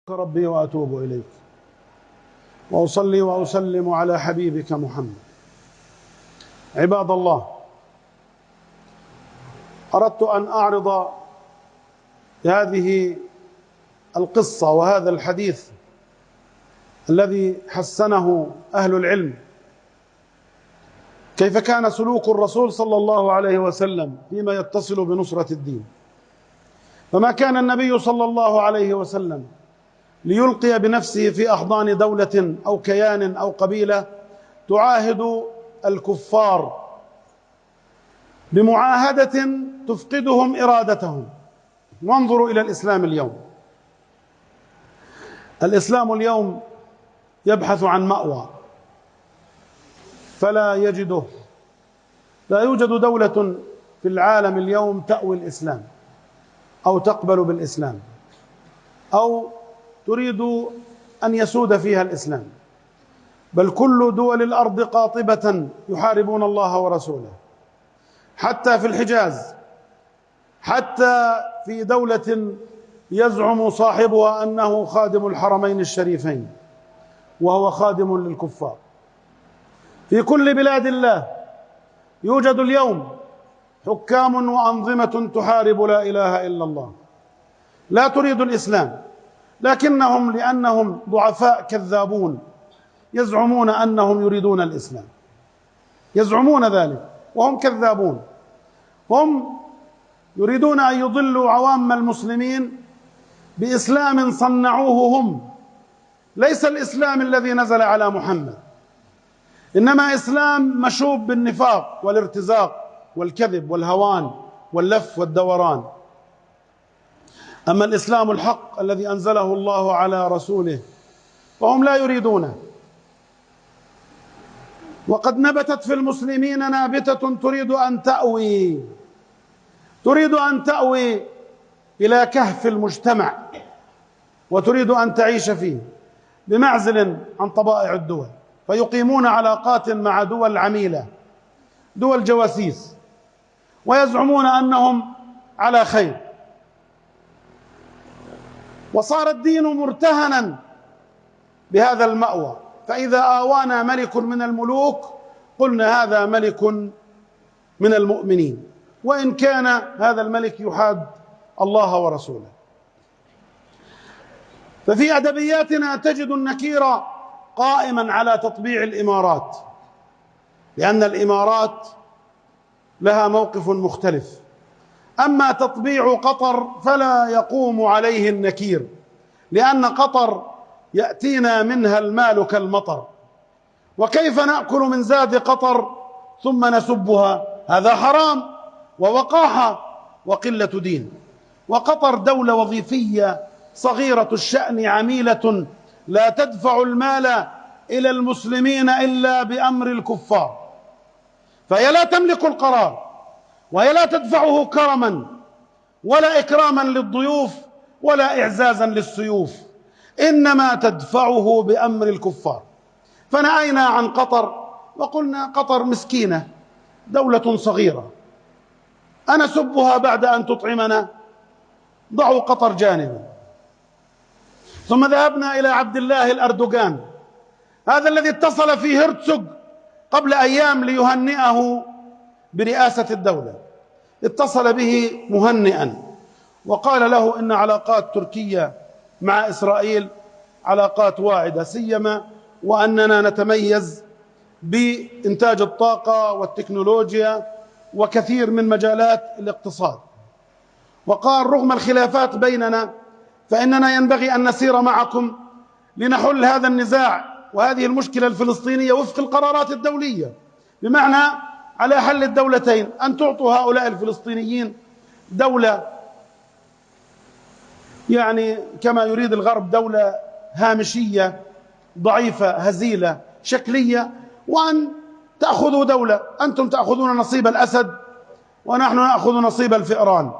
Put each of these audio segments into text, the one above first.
ربي وأتوب إليك، وأصلي وأسلم على حبيبك محمد. عباد الله، أردت أن أعرض هذه القصة وهذا الحديث الذي حسنه أهل العلم، كيف كان سلوك الرسول صلى الله عليه وسلم فيما يتصل بنصرة الدين. فما كان النبي صلى الله عليه وسلم ليلقي بنفسه في أحضان دولة أو كيان أو قبيلة تعاهد الكفار بمعاهدة تفقدهم إرادتهم. وانظروا إلى الإسلام اليوم. الإسلام اليوم يبحث عن مأوى فلا يجده. لا يوجد دولة في العالم اليوم تأوي الإسلام أو تقبل بالإسلام أو تريد أن يسود فيها الإسلام، بل كل دول الأرض قاطبة يحاربون الله ورسوله، حتى في الحجاز، حتى في دولة يزعم صاحبها أنه خادم الحرمين الشريفين وهو خادم للكفار. في كل بلاد الله يوجد اليوم حكام وأنظمة تحارب لا إله إلا الله، لا تريد الإسلام، لكنهم لأنهم ضعفاء كذابون يزعمون أنهم يريدون الإسلام، يزعمون ذلك وهم كذابون. هم يريدون أن يضلوا عوام المسلمين بإسلام صنعوه هم، ليس الإسلام الذي نزل على محمد، إنما إسلام مشوب بالنفاق والارتزاق والكذب والهوان واللف والدوران. أما الإسلام الحق الذي أنزله الله على رسوله فهم لا يريدونه. وقد نبتت في المسلمين نابتة تريد أن تأوي إلى كهف المجتمع، وتريد أن تعيش فيه بمعزل عن طبائع الدول، فيقيمون علاقات مع دول عميلة، دول جواسيس، ويزعمون أنهم على خير. وصار الدين مرتهنا بهذا المأوى، فإذا آوانا ملك من الملوك قلنا هذا ملك من المؤمنين، وإن كان هذا الملك يحاد الله ورسوله. ففي أدبياتنا تجد النكير قائما على تطبيع الإمارات، لأن الإمارات لها موقف مختلف. أما تطبيع قطر فلا يقوم عليه النكير، لأن قطر يأتينا منها المال كالمطر، وكيف نأكل من زاد قطر ثم نسبها؟ هذا حرام ووقاحة وقلة دين. وقطر دولة وظيفية صغيرة الشأن عميلة لا تدفع المال إلى المسلمين إلا بأمر الكفار، فهي لا تملك القرار، وهي لا تدفعه كرما ولا إكراما للضيوف ولا إعزازا للسيوف، إنما تدفعه بأمر الكفار. فنأينا عن قطر وقلنا قطر مسكينة، دولة صغيرة، أنسبها بعد أن تطعمنا؟ ضعوا قطر جانبا. ثم ذهبنا إلى عبد الله الأردوغان، هذا الذي اتصل في هرتسوغ قبل أيام ليهنئه برئاسة الدولة، اتصل به مهنئا وقال له إن علاقات تركيا مع إسرائيل علاقات واعدة، سيما وأننا نتميز بإنتاج الطاقة والتكنولوجيا وكثير من مجالات الاقتصاد. وقال رغم الخلافات بيننا فإننا ينبغي أن نسير معكم لنحل هذا النزاع وهذه المشكلة الفلسطينية وفق القرارات الدولية، بمعنى على حل الدولتين، أن تعطوا هؤلاء الفلسطينيين دولة يعني كما يريد الغرب، دولة هامشية ضعيفة هزيلة شكلية، وأن تأخذوا دولة، أنتم تأخذون نصيب الأسد ونحن نأخذ نصيب الفئران.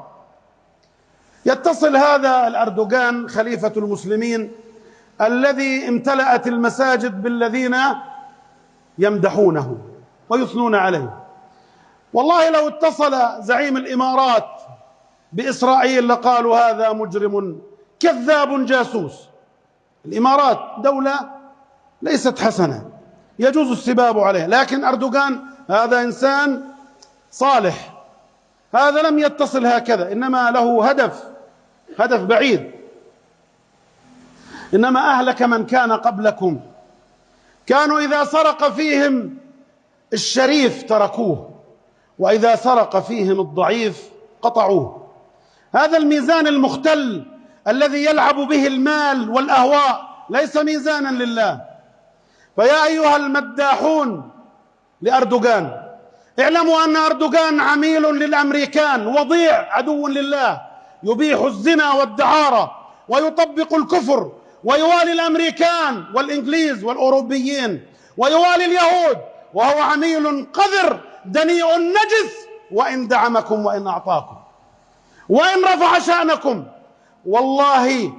يتصل هذا الأردوغان خليفة المسلمين الذي امتلأت المساجد بالذين يمدحونه ويثنون عليه. والله لو اتصل زعيم الإمارات بإسرائيل لقالوا هذا مجرم كذاب جاسوس، الإمارات دولة ليست حسنة يجوز السباب عليه، لكن أردوغان هذا إنسان صالح، هذا لم يتصل هكذا، إنما له هدف بعيد. إنما أهلك من كان قبلكم، كانوا إذا سرق فيهم الشريف تركوه، وإذا سرق فيهم الضعيف قطعوه. هذا الميزان المختل الذي يلعب به المال والأهواء ليس ميزانا لله. فيا أيها المداحون لأردوغان، اعلموا أن أردوغان عميل للأمريكان، وضيع عدو لله، يبيح الزنا والدعارة ويطبق الكفر، ويوالي الأمريكان والإنجليز والأوروبيين، ويوالي اليهود، وهو عميل قذر دنيء نجس، وإن دعمكم وإن أعطاكم وإن رفع شأنكم. والله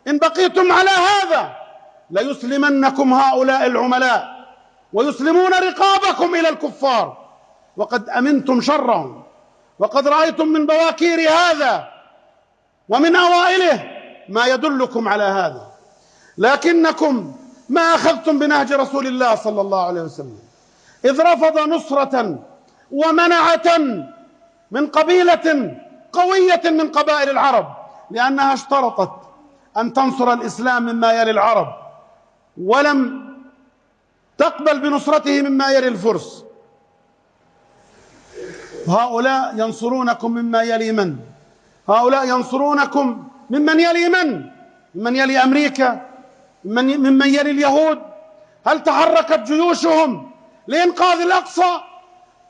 إن بقيتم على هذا ليسلمنكم هؤلاء العملاء ويسلمون رقابكم إلى الكفار، وقد أمنتم شرهم، وقد رأيتم من بواكير هذا ومن أوائله ما يدلكم على هذا، لكنكم ما أخذتم بنهج رسول الله صلى الله عليه وسلم، إذ رفض نصرة ومنعة من قبيلة قوية من قبائل العرب، لأنها اشترطت أن تنصر الإسلام مما يلي العرب، ولم تقبل بنصرته مما يلي الفرس. هؤلاء ينصرونكم مما يلي من؟ هؤلاء ينصرونكم ممن يلي من؟ ممن يلي أمريكا، ممن يلي اليهود. هل تحركت جيوشهم لإنقاذ الأقصى؟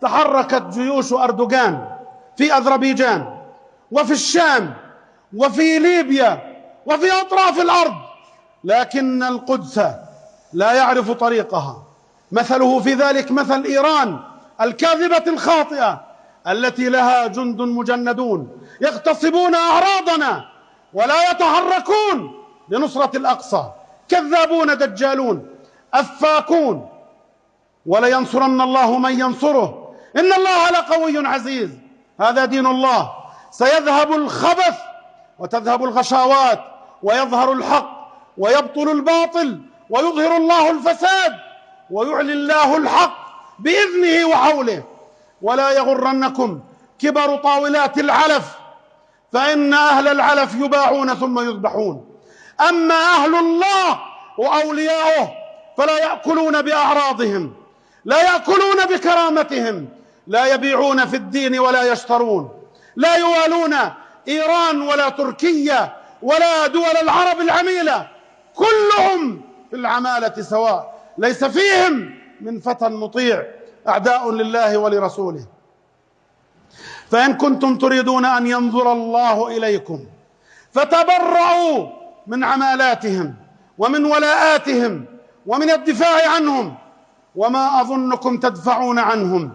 تحركت جيوش أردوغان في أذربيجان وفي الشام وفي ليبيا وفي أطراف الأرض، لكن القدس لا يعرف طريقها. مثله في ذلك مثل إيران الكاذبة الخاطئة التي لها جند مجندون يغتصبون أعراضنا ولا يتحركون لنصرة الأقصى، كذابون دجالون أفاكون. ولينصرن الله من ينصره، إن الله لقوي عزيز. هذا دين الله. سيذهب الخبث وتذهب الغشاوات، ويظهر الحق ويبطل الباطل، ويظهر الله الفساد ويعلي الله الحق بإذنه وحوله. ولا يغرنكم كبر طاولات العلف، فإن أهل العلف يباعون ثم يذبحون. أما أهل الله وأولياؤه فلا يأكلون بأعراضهم، لا يأكلون بكرامتهم، لا يبيعون في الدين ولا يشترون، لا يوالون إيران ولا تركيا ولا دول العرب العميلة، كلهم في العمالة سواء، ليس فيهم من فتى مطيع، أعداء لله ولرسوله. فإن كنتم تريدون أن ينظر الله إليكم فتبرعوا من عمالاتهم ومن ولاءاتهم ومن الدفاع عنهم، وما أظنكم تدفعون عنهم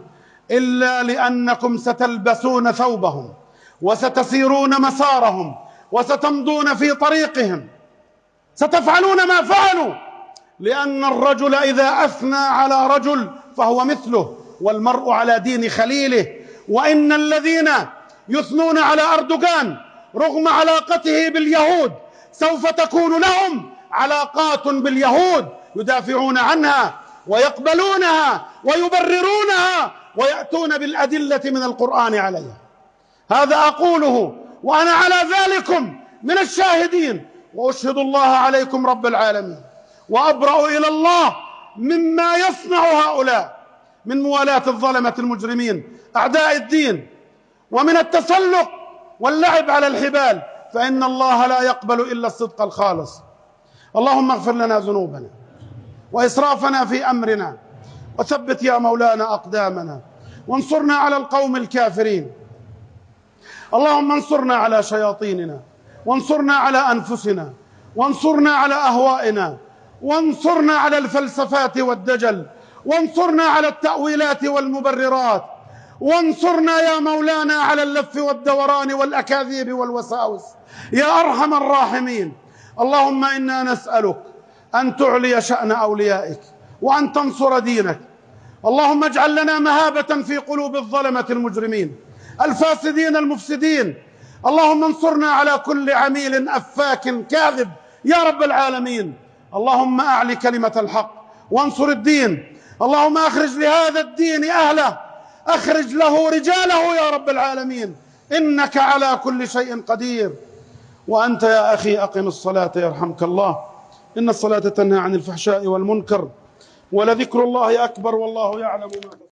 إلا لأنكم ستلبسون ثوبهم وستسيرون مسارهم وستمضون في طريقهم، ستفعلون ما فعلوا، لأن الرجل إذا أثنى على رجل فهو مثله، والمرء على دين خليله. وإن الذين يثنون على أردوغان رغم علاقته باليهود سوف تكون لهم علاقات باليهود، يدافعون عنها ويقبلونها ويبررونها ويأتون بالأدلة من القرآن عليها. هذا أقوله وأنا على ذلكم من الشاهدين، وأشهد الله عليكم رب العالمين، وأبرأ إلى الله مما يصنع هؤلاء من موالاة الظلمة المجرمين أعداء الدين، ومن التسلق واللعب على الحبال، فإن الله لا يقبل إلا الصدق الخالص. اللهم اغفر لنا ذنوبنا وإسرافنا في أمرنا، وثبت يا مولانا أقدامنا، وانصرنا على القوم الكافرين. اللهم انصرنا على شياطيننا، وانصرنا على أنفسنا، وانصرنا على أهوائنا، وانصرنا على الفلسفات والدجل، وانصرنا على التأويلات والمبررات، وانصرنا يا مولانا على اللف والدوران والأكاذيب والوساوس يا أرحم الراحمين. اللهم إنا نسألك أن تعلي شأن أوليائك وأن تنصر دينك. اللهم اجعل لنا مهابة في قلوب الظلمة المجرمين الفاسدين المفسدين. اللهم انصرنا على كل عميل أفاك كاذب يا رب العالمين. اللهم أعل كلمة الحق وانصر الدين. اللهم أخرج لهذا الدين أهله، أخرج له رجاله يا رب العالمين، إنك على كل شيء قدير. وأنت يا أخي أقم الصلاة يرحمك الله، إن الصلاة تنهى عن الفحشاء والمنكر، ولذكر الله أكبر، والله يعلم ما